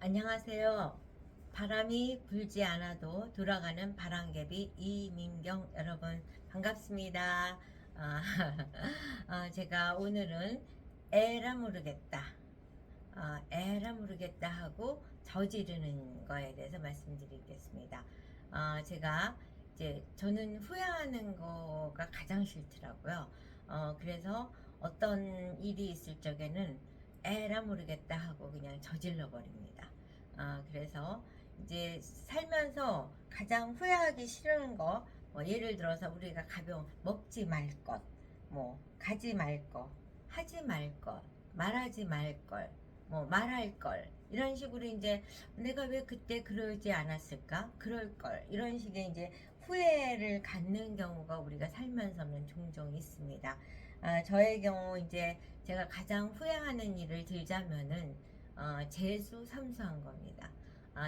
안녕하세요. 바람이 불지 않아도 돌아가는 바람개비 이민경 여러분 반갑습니다. 아, 제가 오늘은 에라 모르겠다. 에라 모르겠다 하고 저지르는 거에 대해서 말씀드리겠습니다. 제가 이제 저는 후회하는 거가 가장 싫더라고요. 그래서 어떤 일이 있을 적에는 에라 모르겠다 하고 그냥 저질러 버립니다. 그래서 이제 살면서 가장 후회하기 싫은 거, 뭐 예를 들어서 우리가 가벼운 먹지 말 것, 뭐 가지 말 것, 하지 말 것, 말하지 말 걸, 뭐 말할 걸 이런 식으로 이제 내가 왜 그때 그러지 않았을까 그럴 걸 이런 식의 이제 후회를 갖는 경우가 우리가 살면서는 종종 있습니다. 저의 경우 이제 제가 가장 후회하는 일을 들자면은 재수 삼수한 겁니다.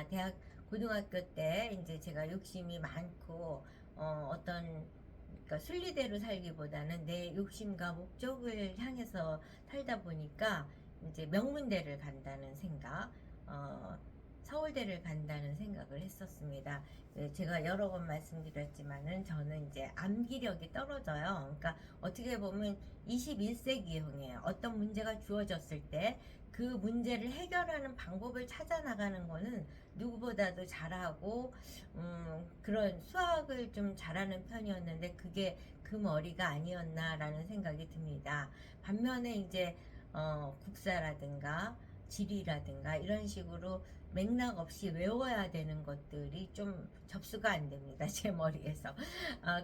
대학 고등학교 때 이제 제가 욕심이 많고 어떤 그러니까 순리대로 살기보다는 내 욕심과 목적을 향해서 살다 보니까 이제 명문대를 간다는 생각, 서울대를 간다는 생각을 했었습니다. 제가 여러 번 말씀드렸지만은 저는 이제 암기력이 떨어져요. 그러니까 어떻게 보면 21세기형이에요. 어떤 문제가 주어졌을 때 그 문제를 해결하는 방법을 찾아 나가는 거는 누구보다도 잘하고 그런 수학을 좀 잘하는 편이었는데 그게 그 머리가 아니었나라는 생각이 듭니다. 반면에 이제 국사라든가 지리라든가 이런 식으로 맥락 없이 외워야 되는 것들이 좀 접수가 안 됩니다. 제 머리에서.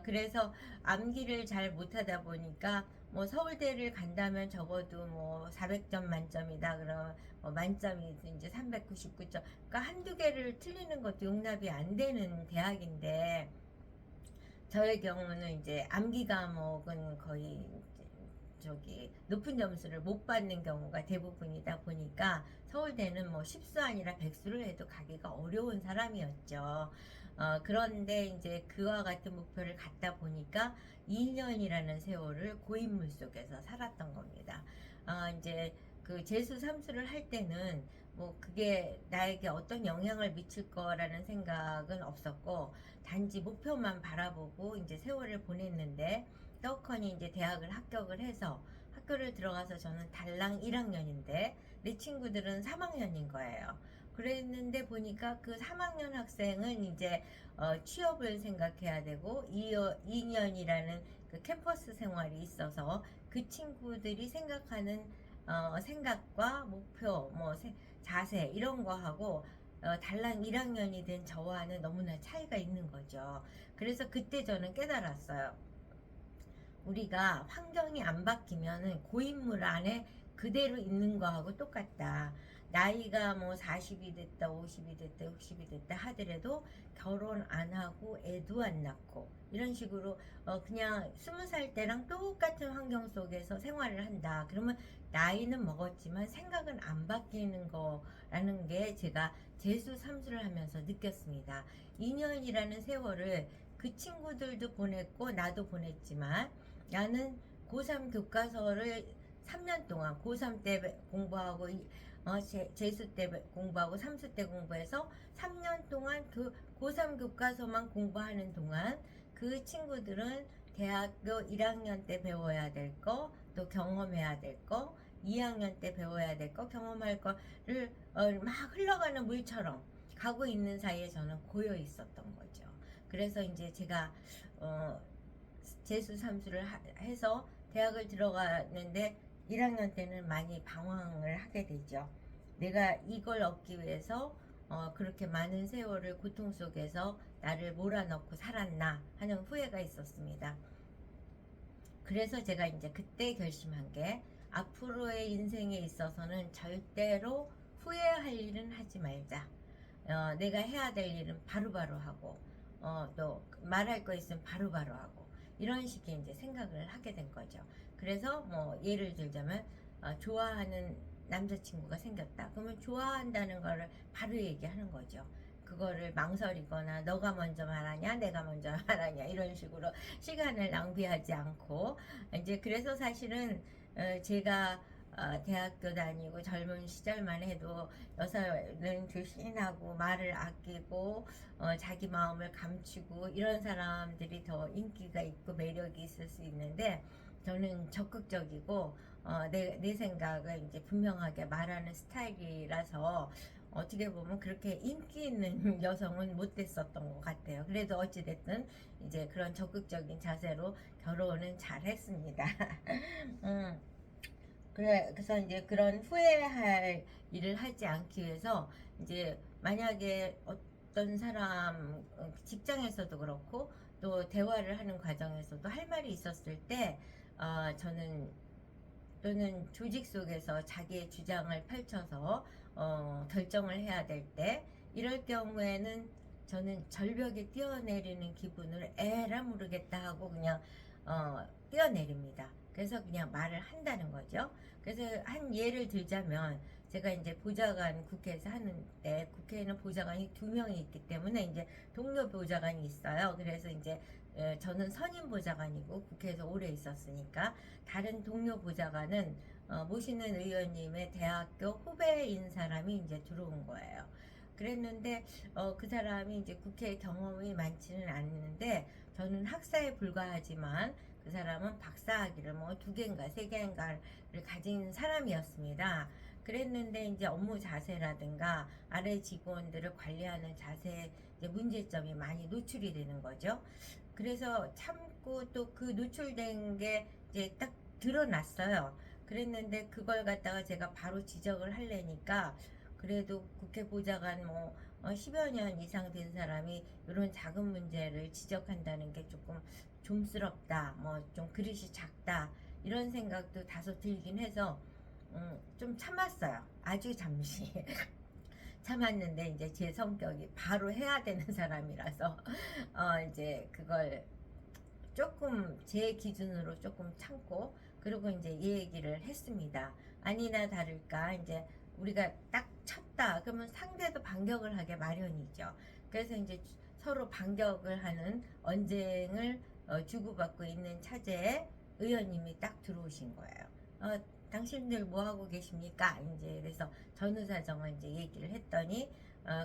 그래서 암기를 잘 못하다 보니까 뭐 서울대를 간다면 적어도 뭐 400점 만점이다. 그러면 뭐 만점이 이제 399점. 그러니까 한두 개를 틀리는 것도 용납이 안 되는 대학인데 저의 경우는 이제 암기 과목은 거의 저기 높은 점수를 못 받는 경우가 대부분이다 보니까 서울대는 뭐 십수 아니라 백수를 해도 가기가 어려운 사람이었죠. 그런데 이제 그와 같은 목표를 갖다 보니까 2년이라는 세월을 고인물 속에서 살았던 겁니다. 이제 그 재수 삼수를 할 때는 뭐 그게 나에게 어떤 영향을 미칠 거라는 생각은 없었고 단지 목표만 바라보고 이제 세월을 보냈는데 떡하니 이제 대학을 합격을 해서 학교를 들어가서 저는 달랑 1학년인데 내 친구들은 3학년인 거예요. 그랬는데 보니까 그 3학년 학생은 이제 취업을 생각해야 되고 2년이라는 그 캠퍼스 생활이 있어서 그 친구들이 생각하는 생각과 목표, 뭐 자세 이런 거하고 달랑 1학년이 된 저와는 너무나 차이가 있는 거죠. 그래서 그때 저는 깨달았어요. 우리가 환경이 안 바뀌면은 고인물 안에 그대로 있는 거하고 똑같다. 나이가 뭐 40이 됐다, 50이 됐다, 60이 됐다 하더라도 결혼 안 하고 애도 안 낳고 이런 식으로 그냥 20살 때랑 똑같은 환경 속에서 생활을 한다. 그러면 나이는 먹었지만 생각은 안 바뀌는 거라는 게 제가 재수 삼수를 하면서 느꼈습니다. 2년이라는 세월을 그 친구들도 보냈고 나도 보냈지만 나는 고3 교과서를 3년 동안 고3 때 공부하고 재수 때 공부하고 삼수 때 공부해서 3년 동안 그 고3 교과서만 공부하는 동안 그 친구들은 대학교 1학년 때 배워야 될 거, 또 경험해야 될 거, 2학년 때 배워야 될 거, 경험할 거를 막 흘러가는 물처럼 가고 있는 사이에 저는 고여 있었던 거죠. 그래서 이제 제가 재수 삼수를 해서 대학을 들어가는데 1학년 때는 많이 방황을 하게 되죠. 내가 이걸 얻기 위해서 그렇게 많은 세월을 고통 속에서 나를 몰아넣고 살았나 하는 후회가 있었습니다. 그래서 제가 이제 그때 결심한 게 앞으로의 인생에 있어서는 절대로 후회할 일은 하지 말자. 내가 해야 될 일은 바로바로 하고, 또 말할 거 있으면 바로바로 하고, 이런 식의 이제 생각을 하게 된 거죠. 그래서 뭐 예를 들자면, 좋아하는 남자친구가 생겼다. 그러면 좋아한다는 거를 바로 얘기하는 거죠. 그거를 망설이거나 너가 먼저 말하냐 내가 먼저 말하냐 이런 식으로 시간을 낭비하지 않고 이제 그래서 사실은 제가 대학교 다니고 젊은 시절만 해도 여자는 조신하고 말을 아끼고 자기 마음을 감추고 이런 사람들이 더 인기가 있고 매력이 있을 수 있는데 저는 적극적이고 내 생각을 이제 분명하게 말하는 스타일이라서 어떻게 보면 그렇게 인기 있는 여성은 못 됐었던 것 같아요. 그래도 어찌됐든 이제 그런 적극적인 자세로 결혼은 잘 했습니다. 음, 그래서 이제 그런 후회할 일을 하지 않기 위해서 이제 만약에 어떤 사람 직장에서도 그렇고 또 대화를 하는 과정에서도 할 말이 있었을 때 저는 또는 조직 속에서 자기의 주장을 펼쳐서 결정을 해야 될 때 이럴 경우에는 저는 절벽에 뛰어내리는 기분을 에라 모르겠다 하고 그냥 뛰어내립니다. 그래서 그냥 말을 한다는 거죠. 그래서 한 예를 들자면 제가 이제 보좌관 국회에서 하는데 국회에는 보좌관이 2명이 있기 때문에 이제 동료 보좌관이 있어요. 그래서 이제 저는 선임 보좌관이고 국회에서 오래 있었으니까 다른 동료 보좌관은 모시는 의원님의 대학교 후배인 사람이 이제 들어온 거예요. 그랬는데 그 사람이 이제 국회 경험이 많지는 않는데 저는 학사에 불과하지만 그 사람은 박사학위를 뭐 2개인가 3개인가를 가진 사람이었습니다. 그랬는데 이제 업무 자세라든가 아래 직원들을 관리하는 자세에 이제 문제점이 많이 노출이 되는 거죠. 그래서 참고 또 그 노출된 게 이제 딱 드러났어요. 그랬는데 그걸 갖다가 제가 바로 지적을 하려니까 그래도 국회 보좌관 뭐 10여 년 이상 된 사람이 이런 작은 문제를 지적한다는 게 조금 좀스럽다, 뭐 좀 그릇이 작다 이런 생각도 다소 들긴 해서 좀 참았어요. 아주 잠시 참았는데 이제 제 성격이 바로 해야 되는 사람이라서 이제 그걸 조금 제 기준으로 조금 참고 그리고 이제 이 얘기를 했습니다. 아니나 다를까 이제 우리가 딱 쳤다 그러면 상대도 반격을 하게 마련이죠. 그래서 이제 서로 반격을 하는 언쟁을 주고받고 있는 차제에 의원님이 딱 들어오신 거예요. 당신들 뭐 하고 계십니까? 이제 그래서 전후 사정을 이제 얘기를 했더니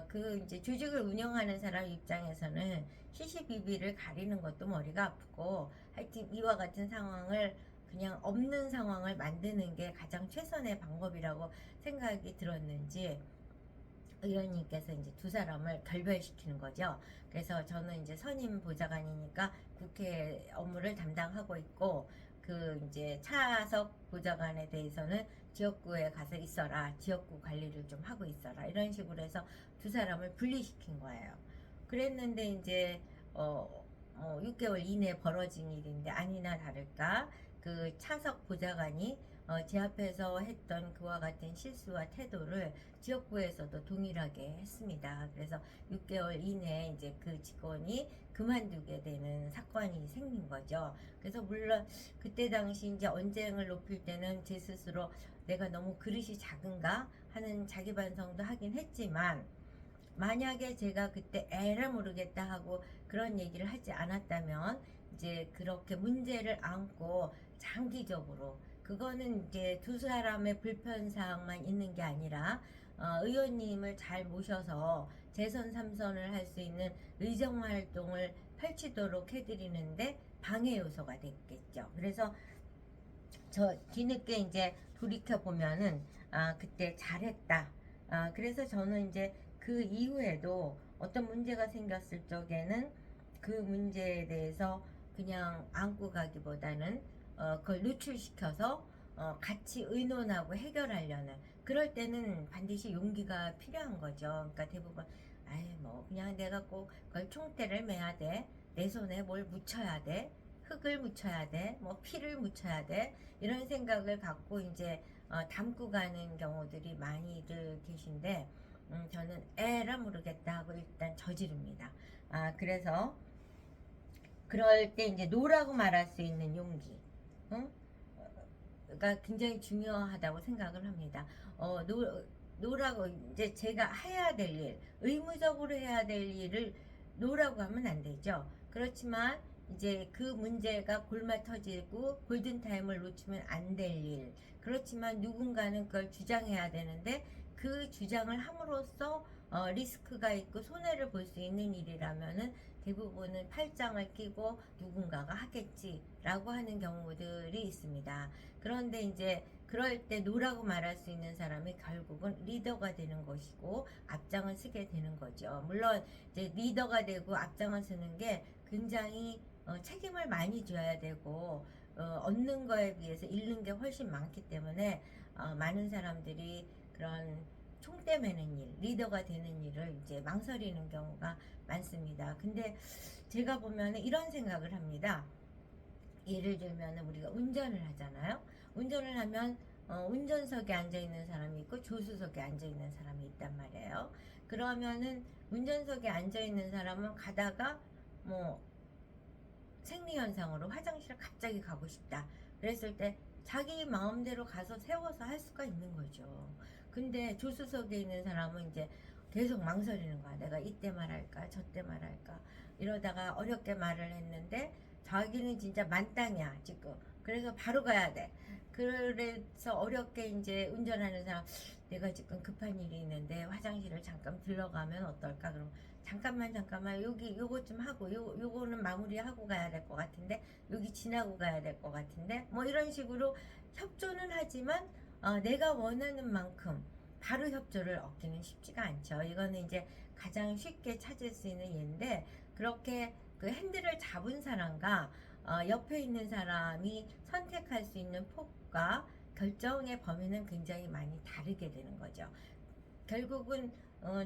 그 이제 조직을 운영하는 사람 입장에서는 시시비비를 가리는 것도 머리가 아프고 하여튼 이와 같은 상황을 그냥 없는 상황을 만드는 게 가장 최선의 방법이라고 생각이 들었는지 의원님께서 이제 2사람을 결별시키는 거죠. 그래서 저는 이제 선임 보좌관이니까 국회 업무를 담당하고 있고 그 이제 차석 보좌관에 대해서는 지역구에 가서 있어라, 지역구 관리를 좀 하고 있어라 이런 식으로 해서 2사람을 분리시킨 거예요. 그랬는데 이제 6개월 이내에 벌어진 일인데 아니나 다를까 그 차석 보좌관이 제 앞에서 했던 그와 같은 실수와 태도를 지역구에서도 동일하게 했습니다. 그래서 6개월 이내에 이제 그 직원이 그만두게 되는 사건이 생긴 거죠. 그래서 물론 그때 당시 이제 언쟁을 높일 때는 제 스스로 내가 너무 그릇이 작은가 하는 자기 반성도 하긴 했지만 만약에 제가 그때 에라 모르겠다 하고 그런 얘기를 하지 않았다면 이제 그렇게 문제를 안고 장기적으로 그거는 이제 2사람의 불편사항만 있는 게 아니라 의원님을 잘 모셔서 재선 3선을 할 수 있는 의정 활동을 펼치도록 해드리는데 방해 요소가 됐겠죠. 그래서 저 뒤늦게 이제 돌이켜 보면은 그때 잘했다. 그래서 저는 이제 그 이후에도 어떤 문제가 생겼을 적에는 그 문제에 대해서 그냥 안고 가기보다는 그걸 노출시켜서 같이 의논하고 해결하려는 그럴 때는 반드시 용기가 필요한 거죠. 그러니까 대부분 아이 뭐 그냥 내가 꼭 그걸 총대를 매야 돼. 내 손에 뭘 묻혀야 돼. 흙을 묻혀야 돼. 뭐 피를 묻혀야 돼. 이런 생각을 갖고 이제 담고 가는 경우들이 많이들 계신데 저는 에라 모르겠다 하고 일단 저지릅니다. 그래서 그럴 때 이제 노라고 말할 수 있는 용기, 응? 가 굉장히 중요하다고 생각을 합니다. 노라고 이제 제가 해야 될 일, 의무적으로 해야 될 일을 노라고 하면 안 되죠. 그렇지만 이제 그 문제가 골마 터지고 골든타임을 놓치면 안 될 일. 그렇지만 누군가는 그걸 주장해야 되는데 그 주장을 함으로써 리스크가 있고 손해를 볼 수 있는 일이라면은 대부분은 팔짱을 끼고 누군가가 하겠지라고 하는 경우들이 있습니다. 그런데 이제 그럴 때 노라고 말할 수 있는 사람이 결국은 리더가 되는 것이고 앞장을 쓰게 되는 거죠. 물론 이제 리더가 되고 앞장을 쓰는 게 굉장히 책임을 많이 져야 되고 얻는 거에 비해서 잃는 게 훨씬 많기 때문에 많은 사람들이 그런 총대 매는 일, 리더가 되는 일을 이제 망설이는 경우가 많습니다. 근데 제가 보면 이런 생각을 합니다. 예를 들면 우리가 운전을 하잖아요. 운전을 하면 운전석에 앉아 있는 사람이 있고 조수석에 앉아 있는 사람이 있단 말이에요. 그러면은 운전석에 앉아 있는 사람은 가다가 뭐 생리현상으로 화장실을 갑자기 가고 싶다. 그랬을 때 자기 마음대로 가서 세워서 할 수가 있는 거죠. 근데 조수석에 있는 사람은 이제 계속 망설이는 거야. 내가 이때 말할까, 저때 말할까. 이러다가 어렵게 말을 했는데 자기는 진짜 만땅이야, 지금. 그래서 바로 가야 돼. 그래서 어렵게 이제 운전하는 사람, 내가 지금 급한 일이 있는데 화장실을 잠깐 들러가면 어떨까? 그럼 잠깐만 여기 요거 좀 하고 요거는 마무리하고 가야 될 것 같은데 여기 지나고 가야 될 것 같은데 뭐 이런 식으로 협조는 하지만 내가 원하는 만큼 바로 협조를 얻기는 쉽지가 않죠. 이거는 이제 가장 쉽게 찾을 수 있는 예인데 그렇게 그 핸들을 잡은 사람과 옆에 있는 사람이 선택할 수 있는 폭과 결정의 범위는 굉장히 많이 다르게 되는 거죠. 결국은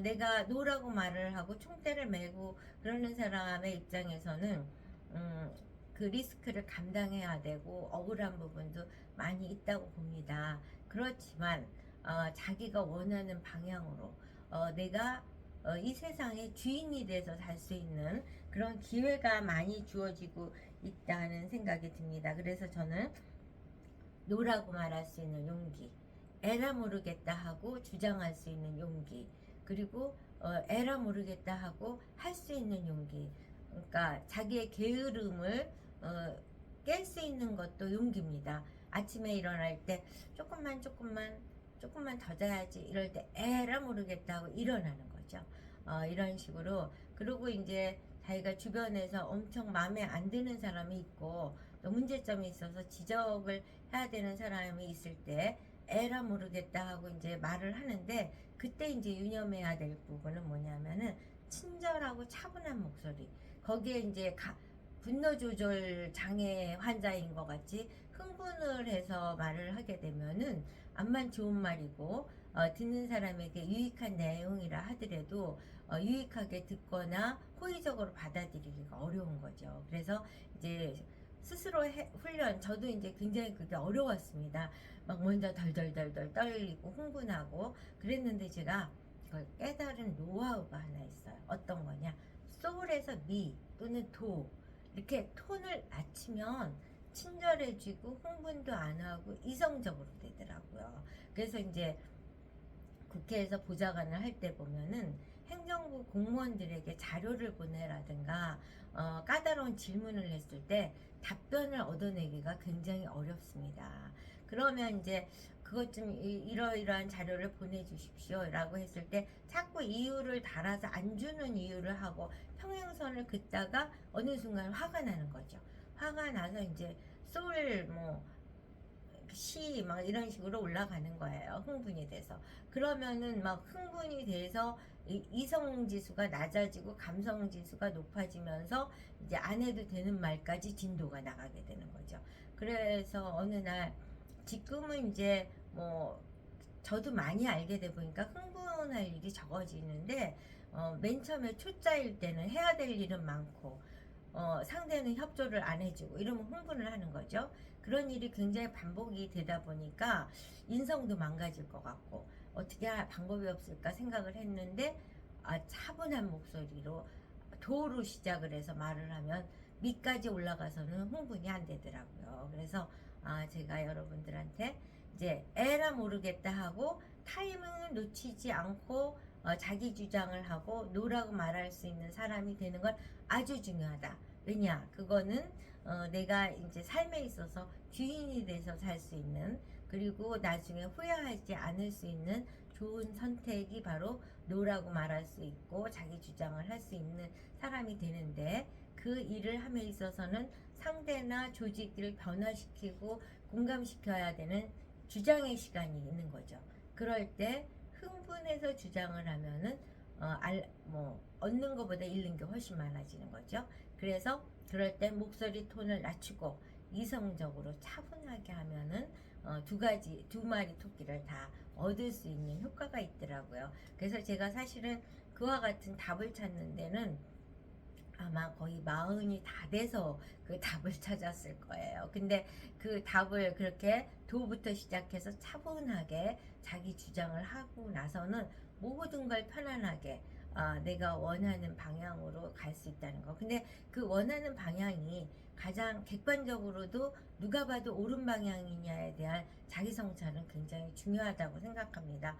내가 노라고 말을 하고 총대를 메고 그러는 사람의 입장에서는 그 리스크를 감당해야 되고 억울한 부분도 많이 있다고 봅니다. 그렇지만 자기가 원하는 방향으로 내가 이 세상의 주인이 돼서 살 수 있는 그런 기회가 많이 주어지고 있다는 생각이 듭니다. 그래서 저는 노라고 말할 수 있는 용기, 에라 모르겠다 하고 주장할 수 있는 용기, 그리고 에라 모르겠다 하고 할 수 있는 용기. 그러니까 자기의 게으름을 깰 수 있는 것도 용기입니다. 아침에 일어날 때 조금만 더 자야지 이럴 때 에라 모르겠다 하고 일어나는 거죠. 이런 식으로. 그리고 이제 자기가 주변에서 엄청 마음에 안 드는 사람이 있고 또 문제점이 있어서 지적을 해야 되는 사람이 있을 때 에라 모르겠다 하고 이제 말을 하는데 그때 이제 유념해야 될 부분은 뭐냐면은 친절하고 차분한 목소리. 거기에 이제 분노 조절 장애 환자인 것 같이 흥분을 해서 말을 하게 되면은 암만 좋은 말이고 듣는 사람에게 유익한 내용이라 하더라도 유익하게 듣거나 호의적으로 받아들이기가 어려운 거죠. 그래서 이제 스스로 훈련, 저도 이제 굉장히 그게 어려웠습니다. 막 먼저 덜덜덜덜 떨리고 흥분하고 그랬는데 제가 그걸 깨달은 노하우가 하나 있어요. 어떤 거냐? 소울에서 미 또는 도 이렇게 톤을 낮추면 친절해지고 흥분도 안 하고 이성적으로 되더라고요. 그래서 이제 국회에서 보좌관을 할 때 보면은 행정부 공무원들에게 자료를 보내라든가 까다로운 질문을 했을 때 답변을 얻어내기가 굉장히 어렵습니다. 그러면 이제 그것 좀 이러이러한 자료를 보내주십시오 라고 했을 때 자꾸 이유를 달아서 안 주는 이유를 하고 평행선을 긋다가 어느 순간 화가 나는 거죠. 화가 나서 이제 시 막 이런 식으로 올라가는 거예요. 흥분이 돼서. 그러면은 막 흥분이 돼서 이성 지수가 낮아지고 감성 지수가 높아지면서 이제 안 해도 되는 말까지 진도가 나가게 되는 거죠. 그래서 어느 날 지금은 이제 뭐 저도 많이 알게 돼 보니까 흥분할 일이 적어지는데 맨 처음에 초짜일 때는 해야 될 일은 많고 상대는 협조를 안 해주고 이러면 흥분을 하는 거죠. 그런 일이 굉장히 반복이 되다 보니까 인성도 망가질 것 같고 어떻게 할 방법이 없을까 생각을 했는데 차분한 목소리로 도로 시작을 해서 말을 하면 밑까지 올라가서는 흥분이 안 되더라고요. 그래서 제가 여러분들한테 이제 에라 모르겠다 하고 타이밍을 놓치지 않고 자기 주장을 하고 노라고 말할 수 있는 사람이 되는 건 아주 중요하다. 왜냐? 그거는 내가 이제 삶에 있어서 주인이 돼서 살 수 있는, 그리고 나중에 후회하지 않을 수 있는 좋은 선택이 바로 노라고 말할 수 있고 자기 주장을 할 수 있는 사람이 되는데, 그 일을 함에 있어서는 상대나 조직을 변화시키고 공감시켜야 되는 주장의 시간이 있는 거죠. 그럴 때 흥분해서 주장을 하면은 얻는 것보다 잃는 게 훨씬 많아지는 거죠. 그래서 그럴 때 목소리 톤을 낮추고 이성적으로 차분하게 하면은 두 마리 토끼를 다 얻을 수 있는 효과가 있더라고요. 그래서 제가 사실은 그와 같은 답을 찾는 데는 아마 거의 마흔이 다 돼서 그 답을 찾았을 거예요. 근데 그 답을 그렇게 도부터 시작해서 차분하게 자기 주장을 하고 나서는 모든 걸 편안하게 내가 원하는 방향으로 갈 수 있다는 거. 근데 그 원하는 방향이 가장 객관적으로도 누가 봐도 옳은 방향이냐에 대한 자기 성찰은 굉장히 중요하다고 생각합니다.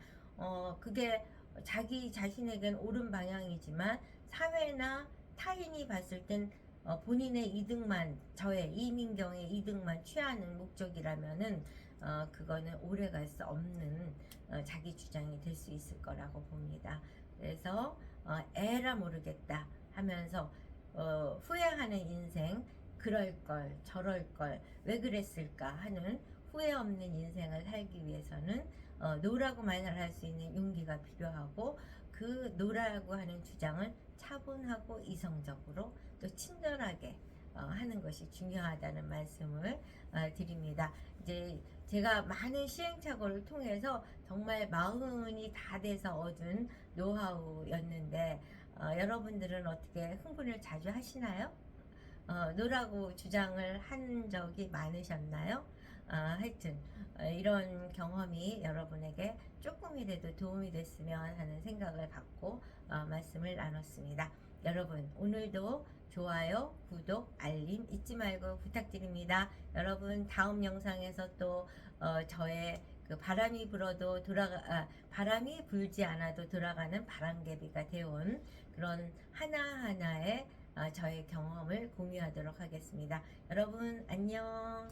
그게 자기 자신에겐 옳은 방향이지만 사회나 타인이 봤을 땐 본인의 이득만, 저의 이민경의 이득만 취하는 목적이라면은 그거는 오래 갈 수 없는 자기 주장이 될 수 있을 거라고 봅니다. 그래서 에라 모르겠다 하면서 후회하는 인생, 그럴 걸 저럴 걸 왜 그랬을까 하는 후회 없는 인생을 살기 위해서는 노라고 말을 할 수 있는 용기가 필요하고, 그 노라고 하는 주장을 차분하고 이성적으로 또 친절하게 하는 것이 중요하다는 말씀을 드립니다. 이제 제가 많은 시행착오를 통해서 정말 마흔이 다 돼서 얻은 노하우였는데, 여러분들은 어떻게 흥분을 자주 하시나요? 노라고 주장을 한 적이 많으셨나요? 하여튼 이런 경험이 여러분에게 조금이라도 도움이 됐으면 하는 생각을 갖고 말씀을 나눴습니다. 여러분, 오늘도 좋아요, 구독, 알림 잊지 말고 부탁드립니다. 여러분, 다음 영상에서 또 저의 그 바람이 불지 않아도 돌아가는 바람개비가 되어온 그런 하나하나의 저의 경험을 공유하도록 하겠습니다. 여러분, 안녕.